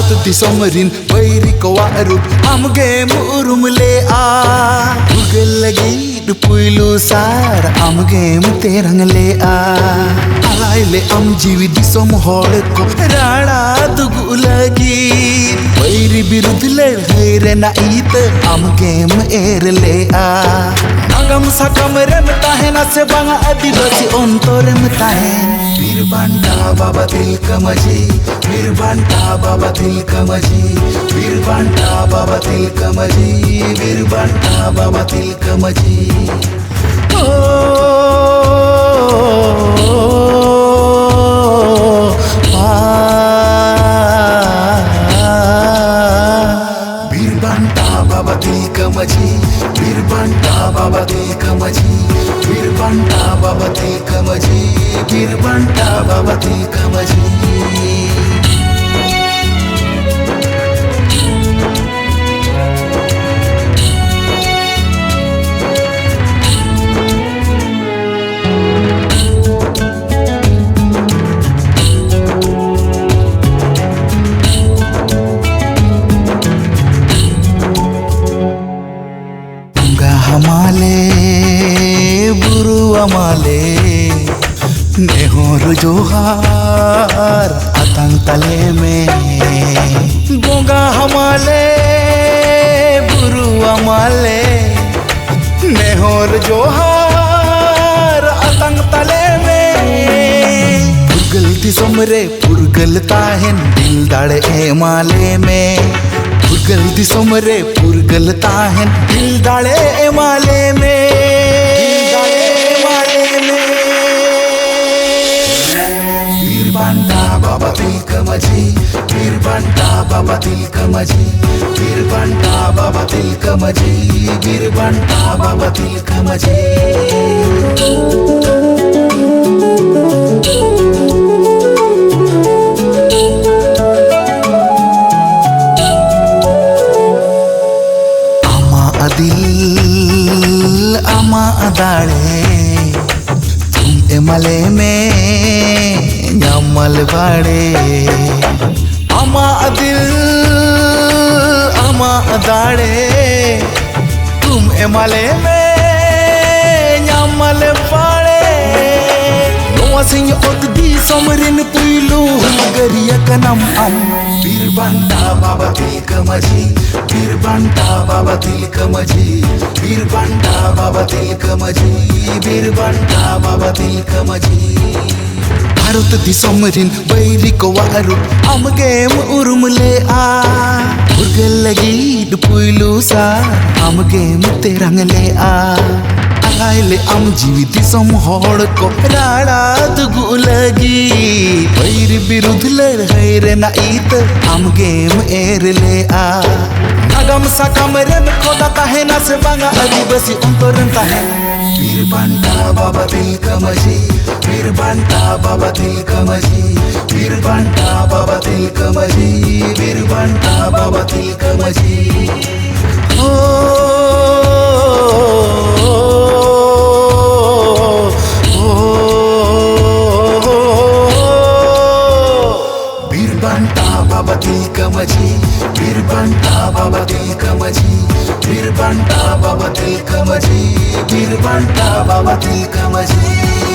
भारत दिसम रिन बैरी कोवा रूप आमगे मुरुम ले आ उगल लगी पुइलु सार आमगे तेरंग ले आ आइले आम जीवी दिसम होड़ को राणा दुगु लगी बैरी बिरुद्ध लड़ाई रे नाइत आमगे एर ले आ नागम साकम रेम ताहेना से बांगा आदिवासी अंतरम ताहेन बीरबांटा बाबा तिलका माझी बीरबांटा बाबा तिलका माझी बीरबांटा बाबा तिलका माझी बीरबांटा बाबा तिलका माझी बीरबांटा बाबा तिलका माझी बीरबांटा बाबा तिलका माझी बीरबांटा बाबा तिलका माझी बीरबांटा बाबा तिलका माझी माले नेहोर जोहार अतंग तले में गोंगा हमाले बुरुआ माले नेहोर जोहार अतंग तले में पुरगल दिसमरे पुरगल ताहेन दिल दाड़े ए माले में पुरगल दिसमरे पुरगल ताहेन दिल दाड़े ए माले में बीरबांटा बाबा तिलका माझी बीरबांटा बाबा तिलका माझी बीरबांटा बाबा तिलका माझी बीरबांटा बाबा तिलका माझी आमा अदिल आमा अदाड़े एमले में न्यामल बाड़े आमा दिल आमा दाड़े तुम एमले में न्यामल बाड़े नोआ सिंह ओत दी समरिन पुइलू गरिया कनम अम बीरबांटा बाबा तिलका माझी बीरबांटा बाबा तिलका माझी बीरबांटा बाबा तिलका माझी बीरबांटा बाबा तिलका माझी भारत दिसम रिन बैरी को वारू आमगे उरुम ले आ उर्गल लगी पुइलू सा आमगे तेरंग ले आ आइले आम जीवी दिसम होड़ को राणा दुगु लगी बैरी बिरुद्ध लड़ाई रे नाइत आमगे एर ले आ नागम साकम रेम खोदा ताहेना से बांगा आदिवासी अंतरम ताहेन बीरबांटा बाबा तिलका माझी बीरबांटा बाबा तिलका माझी बीरबांटा बाबा तिलका माझी बीरबांटा बाबा तिलका माझी बीरबांटा बाबा तिलका माझी बीरबांटा बाबा तिलका माझी बीरबांटा बाबा तिलका माझी बीरबांटा बाबा तिलका माझी